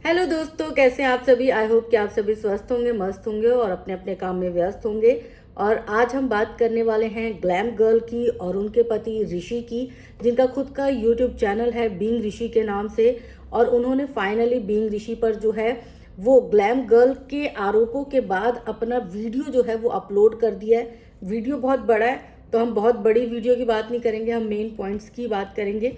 Hello दोस्तों, कैसे हैं आप सभी। आई होप कि आप सभी स्वस्थ होंगे, मस्त होंगे और अपने अपने काम में व्यस्त होंगे। और आज हम बात करने वाले हैं ग्लैम गर्ल की और उनके पति ऋषि की, जिनका खुद का यूट्यूब चैनल है बीइंग ऋषि के नाम से। और उन्होंने फाइनली बीइंग ऋषि पर जो है वो ग्लैम गर्ल के आरोपों के बाद अपना वीडियो जो है वो अपलोड कर दिया है। वीडियो बहुत बड़ा है, तो हम बहुत बड़ी वीडियो की बात नहीं करेंगे, हम मेन पॉइंट्स की बात करेंगे।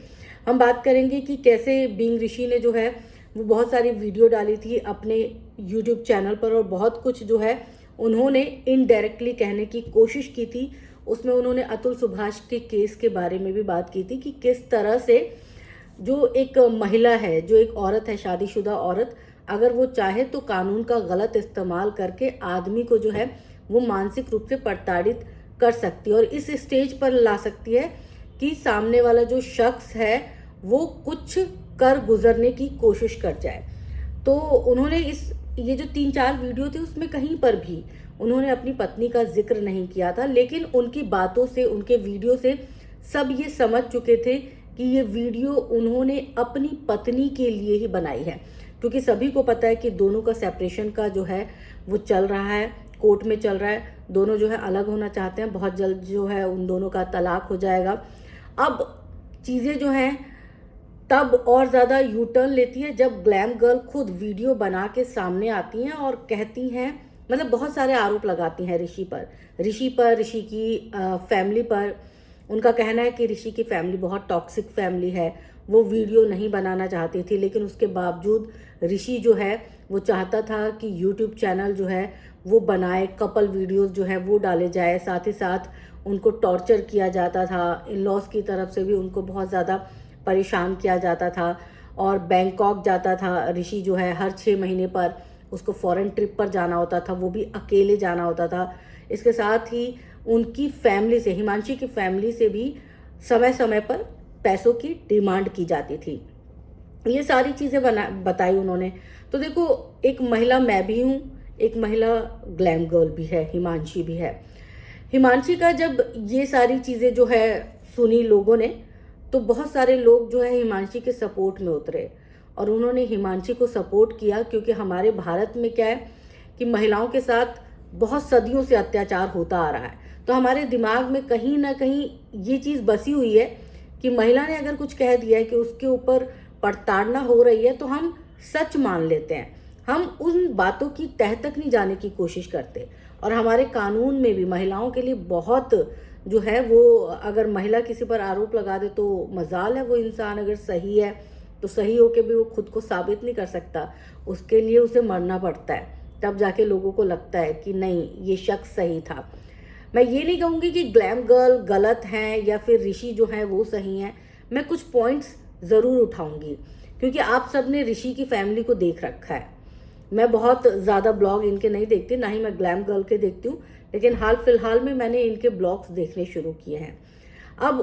हम बात करेंगे कि कैसे बीइंग ऋषि ने जो है वो बहुत सारी वीडियो डाली थी अपने यूट्यूब चैनल पर, और बहुत कुछ जो है उन्होंने इनडायरेक्टली कहने की कोशिश की थी। उसमें उन्होंने अतुल सुभाष के केस के बारे में भी बात की थी कि किस तरह से जो एक महिला है, जो एक औरत है, शादीशुदा औरत, अगर वो चाहे तो कानून का गलत इस्तेमाल करके आदमी को जो है वो मानसिक रूप से प्रताड़ित कर सकती है और इस स्टेज पर ला सकती है कि सामने वाला जो शख्स है वो कुछ कर गुजरने की कोशिश कर जाए। तो उन्होंने ये जो 3-4 वीडियो थे उसमें कहीं पर भी उन्होंने अपनी पत्नी का जिक्र नहीं किया था, लेकिन उनकी बातों से, उनके वीडियो से सब ये समझ चुके थे कि ये वीडियो उन्होंने अपनी पत्नी के लिए ही बनाई है, क्योंकि सभी को पता है कि दोनों का सेपरेशन का जो है वो चल रहा है, कोर्ट में चल रहा है। दोनों जो है अलग होना चाहते हैं, बहुत जल्द जो है उन दोनों का तलाक हो जाएगा। अब चीज़ें जो हैं तब और ज़्यादा यू टर्न लेती है जब ग्लैम गर्ल खुद वीडियो बना के सामने आती हैं और कहती हैं, मतलब बहुत सारे आरोप लगाती हैं ऋषि पर, ऋषि की फैमिली पर। उनका कहना है कि ऋषि की फैमिली बहुत टॉक्सिक फैमिली है, वो वीडियो नहीं बनाना चाहती थी, लेकिन उसके बावजूद ऋषि जो है वो चाहता था कि यूट्यूब चैनल जो है वो बनाए, कपल वीडियोस जो है वो डाले जाए। साथ ही साथ उनको टॉर्चर किया जाता था, इन लॉज की तरफ से भी उनको बहुत ज़्यादा परेशान किया जाता था। और बैंकॉक जाता था ऋषि जो है, हर 6 महीने पर उसको फॉरेन ट्रिप पर जाना होता था, वो भी अकेले जाना होता था। इसके साथ ही उनकी फैमिली से, हिमांशी की फैमिली से भी समय समय पर पैसों की डिमांड की जाती थी। ये सारी चीज़ें बताई उन्होंने। तो देखो, एक महिला मैं भी हूँ, एक महिला ग्लैम गर्ल भी है, हिमांशी भी है। हिमांशी का जब ये सारी चीज़ें जो है सुनी लोगों ने, तो बहुत सारे लोग जो है हिमांशी के सपोर्ट में उतरे और उन्होंने हिमांशी को सपोर्ट किया, क्योंकि हमारे भारत में क्या है कि महिलाओं के साथ बहुत सदियों से अत्याचार होता आ रहा है। तो हमारे दिमाग में कहीं ना कहीं ये चीज़ बसी हुई है कि महिला ने अगर कुछ कह दिया है कि उसके ऊपर प्रताड़ना हो रही है, तो हम सच मान लेते हैं, हम उन बातों की तह तक नहीं जाने की कोशिश करते। और हमारे कानून में भी महिलाओं के लिए बहुत जो है वो, अगर महिला किसी पर आरोप लगा दे तो मजाल है, वो इंसान अगर सही है तो सही होके भी वो खुद को साबित नहीं कर सकता, उसके लिए उसे मरना पड़ता है, तब जाके लोगों को लगता है कि नहीं, ये शख्स सही था। मैं ये नहीं कहूँगी कि ग्लैम गर्ल गलत हैं या फिर ऋषि जो हैं वो सही हैं, मैं कुछ पॉइंट्स ज़रूर उठाऊँगी, क्योंकि आप सब ने ऋषि की फैमिली को देख रखा है। मैं बहुत ज़्यादा ब्लॉग इनके नहीं देखती, ना ही मैं ग्लैम गर्ल के देखती हूँ, लेकिन हाल फिलहाल में मैंने इनके ब्लॉग्स देखने शुरू किए हैं। अब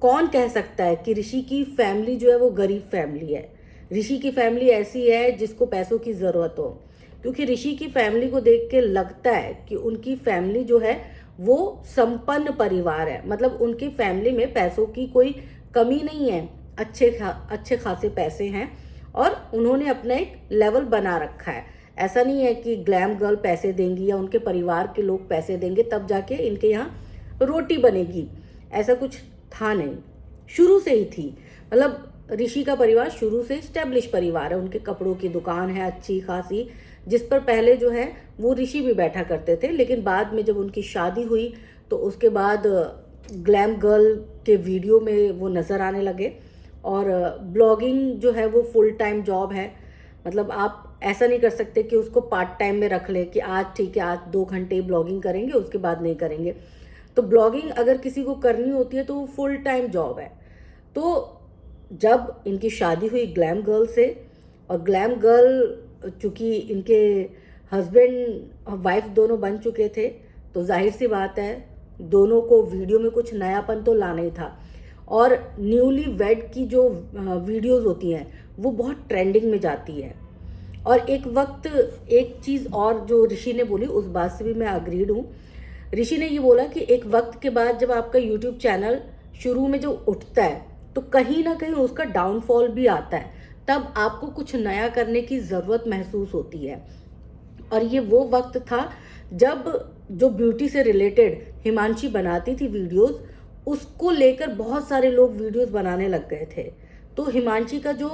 कौन कह सकता है कि ऋषि की फैमिली जो है वो गरीब फैमिली है। ऋषि की फैमिली ऐसी है जिसको पैसों की ज़रूरत हो, क्योंकि ऋषि की फैमिली को देख के लगता है कि उनकी फैमिली जो है वो संपन्न परिवार है, मतलब उनकी फैमिली में पैसों की कोई कमी नहीं है, अच्छे खासे पैसे हैं और उन्होंने अपना एक लेवल बना रखा है। ऐसा नहीं है कि ग्लैम गर्ल पैसे देंगी या उनके परिवार के लोग पैसे देंगे तब जाके इनके यहाँ रोटी बनेगी, ऐसा कुछ था नहीं, शुरू से ही थी। मतलब ऋषि का परिवार शुरू से स्टैब्लिश परिवार है, उनके कपड़ों की दुकान है अच्छी खासी, जिस पर पहले जो है वो ऋषि भी बैठा करते थे। लेकिन बाद में जब उनकी शादी हुई तो उसके बाद ग्लैम गर्ल के वीडियो में वो नज़र आने लगे। और ब्लॉगिंग जो है वो फुल टाइम जॉब है, मतलब आप ऐसा नहीं कर सकते कि उसको पार्ट टाइम में रख ले कि आज ठीक है, आज 2 घंटे ब्लॉगिंग करेंगे, उसके बाद नहीं करेंगे। तो ब्लॉगिंग अगर किसी को करनी होती है तो वो फुल टाइम जॉब है। तो जब इनकी शादी हुई ग्लैम गर्ल से, और ग्लैम गर्ल चूँकि इनके हस्बैंड वाइफ दोनों बन चुके थे, तो जाहिर सी बात है दोनों को वीडियो में कुछ नयापन तो लाना ही था। और न्यूली वेड की जो वीडियोस होती हैं वो बहुत ट्रेंडिंग में जाती है। और एक वक्त एक चीज़ और जो ऋषि ने बोली, उस बात से भी मैं अग्रीड हूँ। ऋषि ने ये बोला कि एक वक्त के बाद जब आपका यूट्यूब चैनल शुरू में जो उठता है तो कहीं ना कहीं उसका डाउनफॉल भी आता है। तब आपको कुछ नया करने की ज़रूरत महसूस होती है। और ये वो वक्त था जब जो ब्यूटी से रिलेटेड हिमांशी बनाती थी वीडियोस, उसको लेकर बहुत सारे लोग वीडियोस बनाने लग गए थे। तो हिमांशी का जो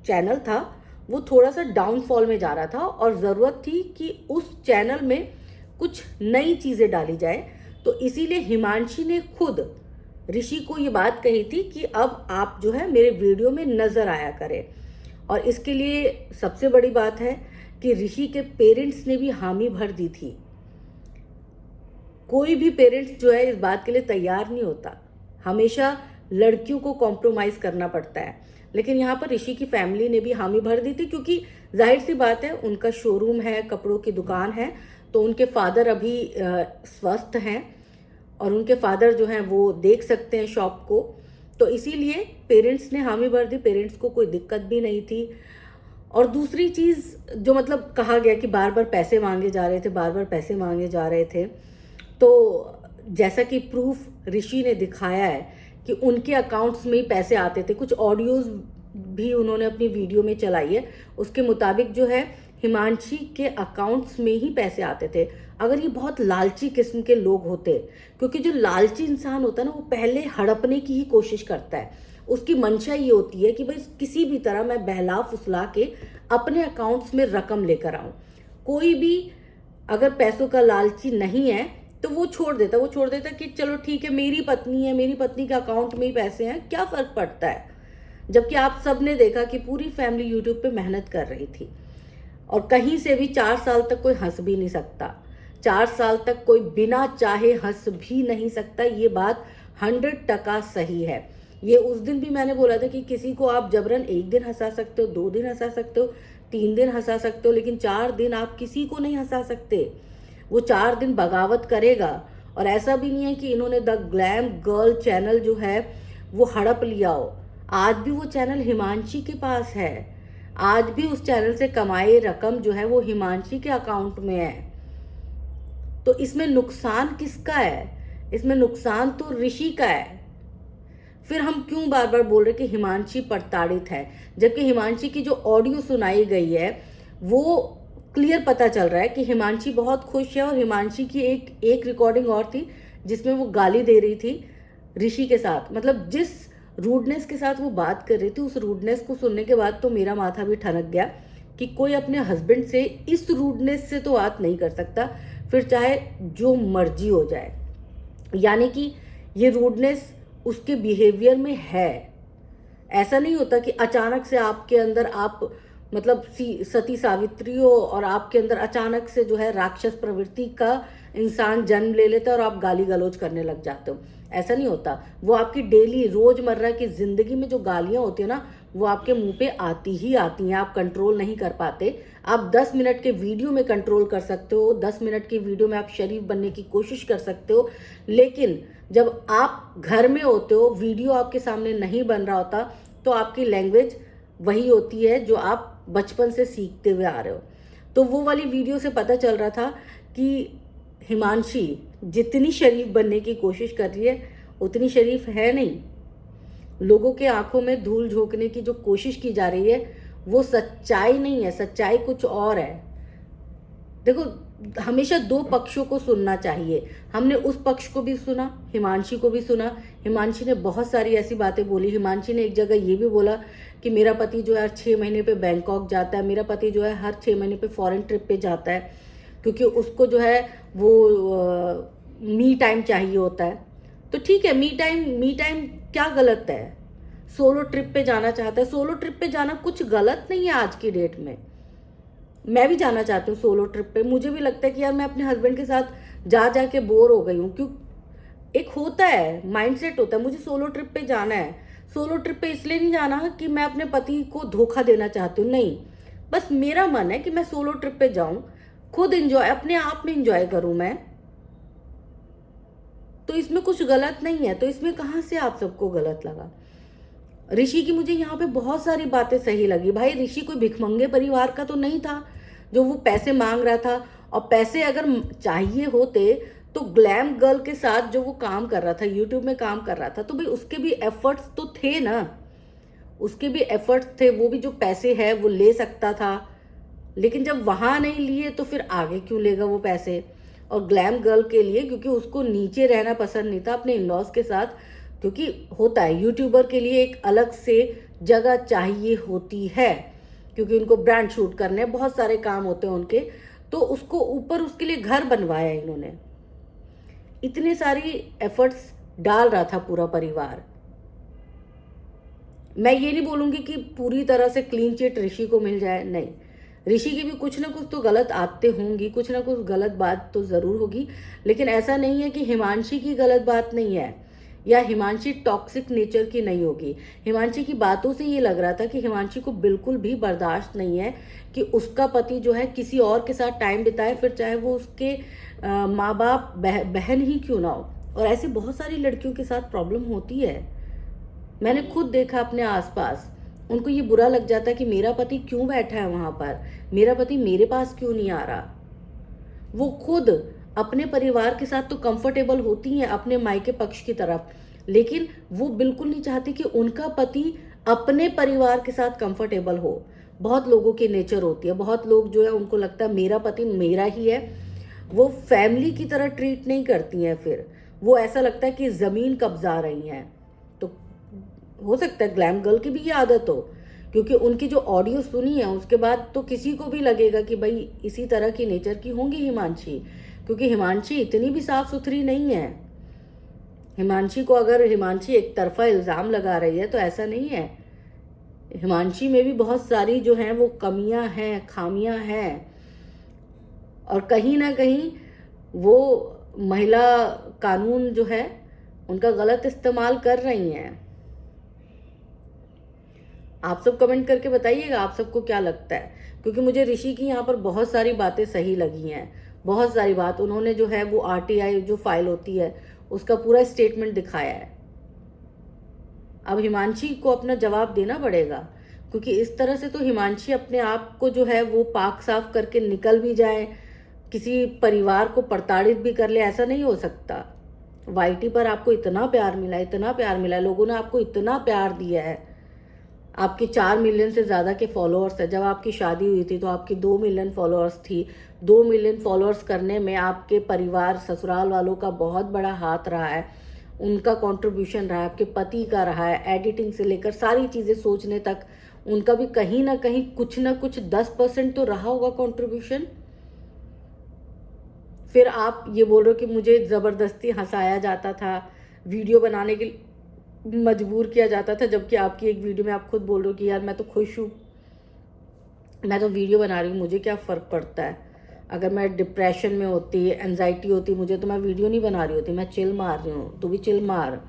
चैनल था वो थोड़ा सा डाउनफॉल में जा रहा था और ज़रूरत थी कि उस चैनल में कुछ नई चीज़ें डाली जाए। तो इसीलिए हिमांशी ने खुद ऋषि को ये बात कही थी कि अब आप जो है मेरे वीडियो में नज़र आया करें। और इसके लिए सबसे बड़ी बात है कि ऋषि के पेरेंट्स ने भी हामी भर दी थी। कोई भी पेरेंट्स जो है इस बात के लिए तैयार नहीं होता, हमेशा लड़कियों को कॉम्प्रोमाइज़ करना पड़ता है। लेकिन यहाँ पर ऋषि की फैमिली ने भी हामी भर दी थी, क्योंकि जाहिर सी बात है उनका शोरूम है, कपड़ों की दुकान है, तो उनके फादर अभी स्वस्थ हैं और उनके फादर जो हैं वो देख सकते हैं शॉप को। तो इसीलिए पेरेंट्स ने हामी भर दी, पेरेंट्स को कोई दिक्कत भी नहीं थी। और दूसरी चीज़ जो मतलब कहा गया कि बार बार पैसे मांगे जा रहे थे, बार बार पैसे मांगे जा रहे थे, तो जैसा कि प्रूफ ऋषि ने दिखाया है कि उनके अकाउंट्स में ही पैसे आते थे। कुछ ऑडियोज़ भी उन्होंने अपनी वीडियो में चलाई है, उसके मुताबिक जो है हिमांशी के अकाउंट्स में ही पैसे आते थे। अगर ये बहुत लालची किस्म के लोग होते, क्योंकि जो लालची इंसान होता है ना वो पहले हड़पने की ही कोशिश करता है, उसकी मंशा ये होती है कि भाई किसी भी तरह मैं बहला फुसला के अपने अकाउंट्स में रकम लेकर आऊँ। कोई भी अगर पैसों का लालची नहीं है तो वो छोड़ देता कि चलो ठीक है, मेरी पत्नी है, मेरी पत्नी के अकाउंट में ही पैसे हैं, क्या फ़र्क पड़ता है। जबकि आप सब ने देखा कि पूरी फैमिली यूट्यूब पे मेहनत कर रही थी और कहीं से भी 4 साल तक कोई हंस भी नहीं सकता, 4 साल तक कोई बिना चाहे हंस भी नहीं सकता। ये बात 100% सही है। ये उस दिन भी मैंने बोला था कि किसी को आप जबरन 1 दिन हंसा सकते हो, 2 दिन हंसा सकते हो, 3 दिन हंसा सकते हो, लेकिन 4 दिन आप किसी को नहीं हंसा सकते। वो 4 दिन बगावत करेगा। और ऐसा भी नहीं है कि इन्होंने द ग्लैम गर्ल चैनल जो है वो हड़प लिया हो, आज भी वो चैनल हिमांशी के पास है, आज भी उस चैनल से कमाई रकम जो है वो हिमांशी के अकाउंट में है। तो इसमें नुकसान किसका है? इसमें नुकसान तो ऋषि का है। फिर हम क्यों बार बार बोल रहे कि हिमांशी प्रताड़ित है, जबकि हिमांशी की जो ऑडियो सुनाई गई है वो क्लियर पता चल रहा है कि हिमांशी बहुत खुश है। और हिमांशी की एक रिकॉर्डिंग और थी जिसमें वो गाली दे रही थी ऋषि के साथ, मतलब जिस रूडनेस के साथ वो बात कर रही थी, उस रूडनेस को सुनने के बाद तो मेरा माथा भी ठनक गया कि कोई अपने हस्बैंड से इस रूडनेस से तो बात नहीं कर सकता, फिर चाहे जो मर्जी हो जाए। यानी कि ये रूडनेस उसके बिहेवियर में है। ऐसा नहीं होता कि अचानक से आपके अंदर आप मतलब सती सावित्री हो और आपके अंदर अचानक से जो है राक्षस प्रवृत्ति का इंसान जन्म ले लेता है और आप गाली गलौज करने लग जाते हो। ऐसा नहीं होता। वो आपकी डेली रोजमर्रा की जिंदगी में जो गालियां होती है ना वो आपके मुंह पे आती ही आती हैं, आप कंट्रोल नहीं कर पाते। आप 10 मिनट के वीडियो में कंट्रोल कर सकते हो, 10 मिनट के वीडियो में आप शरीफ बनने की कोशिश कर सकते हो, लेकिन जब आप घर में होते हो, वीडियो आपके सामने नहीं बन रहा होता, तो आपकी लैंग्वेज वही होती है जो आप बचपन से सीखते हुए आ रहे हो। तो वो वाली वीडियो से पता चल रहा था कि हिमांशी जितनी शरीफ बनने की कोशिश कर रही है उतनी शरीफ है नहीं। लोगों के आंखों में धूल झोंकने की जो कोशिश की जा रही है वो सच्चाई नहीं है, सच्चाई कुछ और है। देखो, हमेशा 2 पक्षों को सुनना चाहिए। हमने उस पक्ष को भी सुना, हिमांशी को भी सुना। हिमांशी ने बहुत सारी ऐसी बातें बोली। हिमांशी ने एक जगह ये भी बोला कि मेरा पति जो है हर 6 महीने पे बैंकॉक जाता है, मेरा पति जो है हर 6 महीने पे फॉरेन ट्रिप पे जाता है, क्योंकि उसको जो है वो मी टाइम चाहिए होता है। तो ठीक है, मी टाइम क्या गलत है? सोलो ट्रिप पे जाना चाहता है, सोलो ट्रिप पे जाना कुछ गलत नहीं है आज की डेट में। मैं भी जाना चाहती हूँ सोलो ट्रिप पे। मुझे भी लगता है कि यार मैं अपने हस्बैंड के साथ जा जा के बोर हो गई हूँ। क्यों? एक होता है माइंडसेट होता है, मुझे सोलो ट्रिप पे जाना है। सोलो ट्रिप पे इसलिए नहीं जाना कि मैं अपने पति को धोखा देना चाहती हूँ, नहीं, बस मेरा मन है कि मैं सोलो ट्रिप पे जाऊँ, खुद इंजॉय, अपने आप में इंजॉय करूँ मैं। तो इसमें कुछ गलत नहीं है। तो इसमें कहाँ से आप सबको गलत लगा? ऋषि की मुझे यहाँ पे बहुत सारी बातें सही लगी। भाई, ऋषि कोई भिखमंगे परिवार का तो नहीं था जो वो पैसे मांग रहा था। और पैसे अगर चाहिए होते तो ग्लैम गर्ल के साथ जो वो काम कर रहा था, यूट्यूब में काम कर रहा था, तो भाई उसके भी एफर्ट्स तो थे ना, उसके भी एफर्ट्स थे, वो भी जो पैसे है वो ले सकता था, लेकिन जब वहाँ नहीं लिए तो फिर आगे क्यों लेगा वो पैसे। और ग्लैम गर्ल के लिए, क्योंकि उसको नीचे रहना पसंद नहीं था अपने इन लॉज के साथ, क्योंकि होता है यूट्यूबर के लिए एक अलग से जगह चाहिए होती है, क्योंकि उनको ब्रांड शूट करने बहुत सारे काम होते हैं उनके, तो उसको ऊपर उसके लिए घर बनवाया इन्होंने। इतने सारी एफर्ट्स डाल रहा था पूरा परिवार। मैं ये नहीं बोलूँगी कि पूरी तरह से क्लीन चिट ऋषि को मिल जाए, नहीं, ऋषि की भी कुछ ना कुछ तो गलत आदतें होंगी, कुछ ना कुछ गलत बात तो ज़रूर होगी, लेकिन ऐसा नहीं है कि हिमांशी की गलत बात नहीं है या हिमांशी टॉक्सिक नेचर की नहीं होगी। हिमांशी की बातों से ये लग रहा था कि हिमांशी को बिल्कुल भी बर्दाश्त नहीं है कि उसका पति जो है किसी और के साथ टाइम बिताए, फिर चाहे वो उसके माँ बाप बहन ही क्यों ना हो। और ऐसी बहुत सारी लड़कियों के साथ प्रॉब्लम होती है, मैंने खुद देखा अपने आसपास। उनको ये बुरा लग जाता है कि मेरा पति क्यों बैठा है वहाँ पर, मेरा पति मेरे पास क्यों नहीं आ रहा। वो खुद अपने परिवार के साथ तो कंफर्टेबल होती हैं अपने मायके पक्ष की तरफ, लेकिन वो बिल्कुल नहीं चाहती कि उनका पति अपने परिवार के साथ कंफर्टेबल हो। बहुत लोगों की नेचर होती है, बहुत लोग जो है उनको लगता है मेरा पति मेरा ही है, वो फैमिली की तरह ट्रीट नहीं करती हैं, फिर वो ऐसा लगता है कि ज़मीन कब्जा रही हैं। तो हो सकता है ग्लैम गर्ल की भी ये आदत हो, क्योंकि उनकी जो ऑडियो सुनी है उसके बाद तो किसी को भी लगेगा कि भाई इसी तरह की नेचर की होंगी हिमांशी, क्योंकि हिमांशी इतनी भी साफ सुथरी नहीं है। हिमांशी को अगर हिमांशी एक तरफा इल्ज़ाम लगा रही है तो ऐसा नहीं है, हिमांशी में भी बहुत सारी जो हैं वो कमियां हैं, खामियां हैं, और कहीं ना कहीं वो महिला कानून जो है उनका गलत इस्तेमाल कर रही हैं। आप सब कमेंट करके बताइएगा आप सबको क्या लगता है, क्योंकि मुझे ऋषि की यहाँ पर बहुत सारी बातें सही लगी हैं। बहुत सारी बात उन्होंने जो है वो आरटीआई जो फाइल होती है उसका पूरा स्टेटमेंट दिखाया है। अब हिमांशी को अपना जवाब देना पड़ेगा, क्योंकि इस तरह से तो हिमांशी अपने आप को जो है वो पाक साफ करके निकल भी जाए, किसी परिवार को प्रताड़ित भी कर ले, ऐसा नहीं हो सकता। वाईटी पर आपको इतना प्यार मिला, इतना प्यार मिला, लोगों ने आपको इतना प्यार दिया है, आपके 4 मिलियन से ज़्यादा के फॉलोअर्स है। जब आपकी शादी हुई थी तो आपकी 2 मिलियन फॉलोअर्स थी। 2 मिलियन फॉलोअर्स करने में आपके परिवार ससुराल वालों का बहुत बड़ा हाथ रहा है, उनका कंट्रीब्यूशन रहा है, आपके पति का रहा है, एडिटिंग से लेकर सारी चीज़ें सोचने तक उनका भी कहीं ना कहीं कुछ ना कुछ 10% तो रहा होगा कंट्रीब्यूशन। फिर आप ये बोल रहे हो कि मुझे ज़बरदस्ती हंसाया जाता था, वीडियो बनाने के मजबूर किया जाता था, जबकि आपकी एक वीडियो में आप खुद बोल रहे हो कि यार मैं तो खुश हूँ, मैं तो वीडियो बना रही हूँ, मुझे क्या फ़र्क पड़ता है। अगर मैं डिप्रेशन में होती, एंजाइटी होती मुझे, तो मैं वीडियो नहीं बना रही होती, मैं चिल मार रही हूँ, तू भी चिल मार।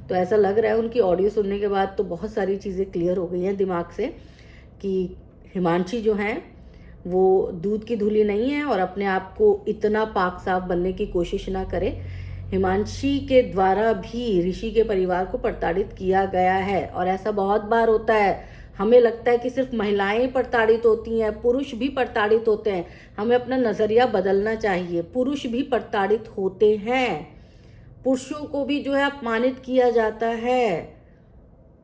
तो ऐसा लग रहा है उनकी ऑडियो सुनने के बाद तो बहुत सारी चीज़ें क्लियर हो गई हैं दिमाग से कि हिमांशी जो हैं वो दूध की धुली नहीं है और अपने आप को इतना पाक साफ बनने की कोशिश ना करे। हिमांशी के द्वारा भी ऋषि के परिवार को प्रताड़ित किया गया है, और ऐसा बहुत बार होता है। हमें लगता है कि सिर्फ महिलाएं प्रताड़ित होती हैं, पुरुष भी प्रताड़ित होते हैं। हमें अपना नज़रिया बदलना चाहिए, पुरुष भी प्रताड़ित होते हैं, पुरुषों को भी जो है अपमानित किया जाता है।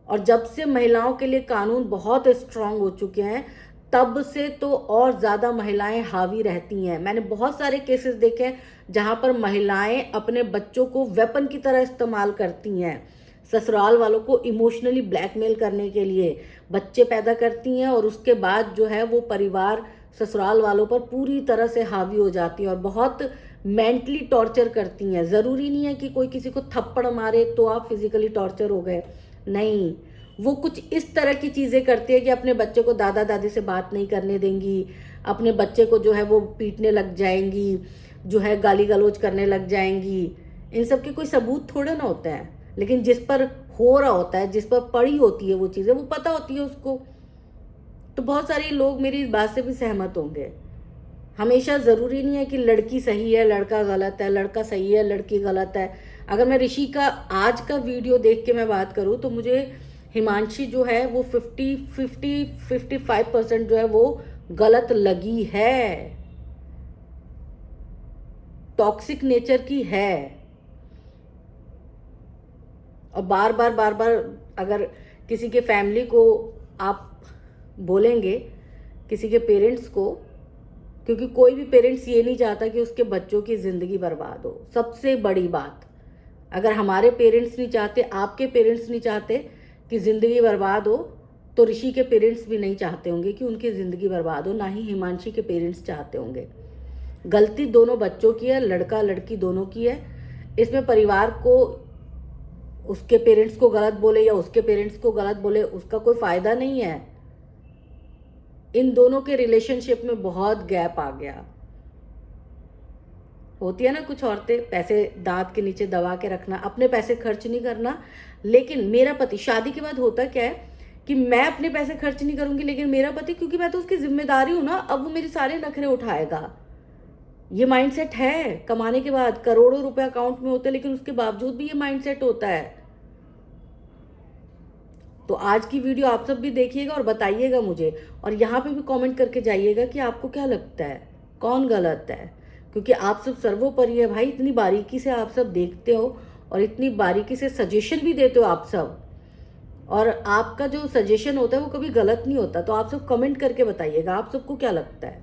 और जब से महिलाओं के लिए कानून बहुत स्ट्रांग हो चुके हैं तब से तो और ज़्यादा महिलाएं हावी रहती हैं। मैंने बहुत सारे केसेस देखे हैं जहाँ पर महिलाएं अपने बच्चों को वेपन की तरह इस्तेमाल करती हैं, ससुराल वालों को इमोशनली ब्लैकमेल करने के लिए बच्चे पैदा करती हैं, और उसके बाद जो है वो परिवार ससुराल वालों पर पूरी तरह से हावी हो जाती हैं और बहुत मेंटली टॉर्चर करती हैं। ज़रूरी नहीं है कि कोई किसी को थप्पड़ मारे तो आप फिजिकली टॉर्चर हो गए, नहीं, वो कुछ इस तरह की चीज़ें करती है कि अपने बच्चे को दादा दादी से बात नहीं करने देंगी, अपने बच्चे को जो है वो पीटने लग जाएंगी, जो है गाली गलौज करने लग जाएंगी। इन सब के कोई सबूत थोड़े ना होते हैं, लेकिन जिस पर हो रहा होता है, जिस पर पड़ी होती है वो चीज़ें, वो पता होती है उसको। तो बहुत सारे लोग मेरी इस बात से भी सहमत होंगे। हमेशा ज़रूरी नहीं है कि लड़की सही है लड़का गलत है, लड़का सही है लड़की गलत है। अगर मैं ऋषि का आज का वीडियो देख के मैं बात करूँ तो मुझे हिमांशी जो है वो 55% जो है वो गलत लगी है, टॉक्सिक नेचर की है। और बार बार अगर किसी के फैमिली को आप बोलेंगे, किसी के पेरेंट्स को, क्योंकि कोई भी पेरेंट्स ये नहीं चाहता कि उसके बच्चों की ज़िंदगी बर्बाद हो। सबसे बड़ी बात, अगर हमारे पेरेंट्स नहीं चाहते, आपके पेरेंट्स नहीं चाहते कि ज़िंदगी बर्बाद हो, तो ऋषि के पेरेंट्स भी नहीं चाहते होंगे कि उनकी ज़िंदगी बर्बाद हो, ना ही हिमांशी के पेरेंट्स चाहते होंगे। गलती दोनों बच्चों की है, लड़का लड़की दोनों की है। इसमें परिवार को उसके पेरेंट्स को गलत बोले या उसके पेरेंट्स को गलत बोले, उसका कोई फ़ायदा नहीं है। इन दोनों के रिलेशनशिप में बहुत गैप आ गया। होती है ना कुछ औरतें, पैसे दांत के नीचे दबा के रखना, अपने पैसे खर्च नहीं करना। लेकिन मेरा पति, शादी के बाद होता क्या है कि मैं अपने पैसे खर्च नहीं करूंगी, लेकिन मेरा पति, क्योंकि मैं तो उसकी जिम्मेदारी हूं ना, अब वो मेरे सारे नखरे उठाएगा। ये माइंडसेट है। कमाने के बाद करोड़ों रुपए अकाउंट में होते हैं, लेकिन उसके बावजूद भी ये माइंडसेट होता है। तो आज की वीडियो आप सब भी देखिएगा और बताइएगा मुझे, और यहाँ पे भी कमेंट करके जाइएगा कि आपको क्या लगता है, कौन गलत है। क्योंकि आप सब सर्वोपरि है भाई, इतनी बारीकी से आप सब देखते हो और इतनी बारीकी से सजेशन भी देते हो आप सब, और आपका जो सजेशन होता है वो कभी गलत नहीं होता। तो आप सब कमेंट करके बताइएगा आप सबको क्या लगता है।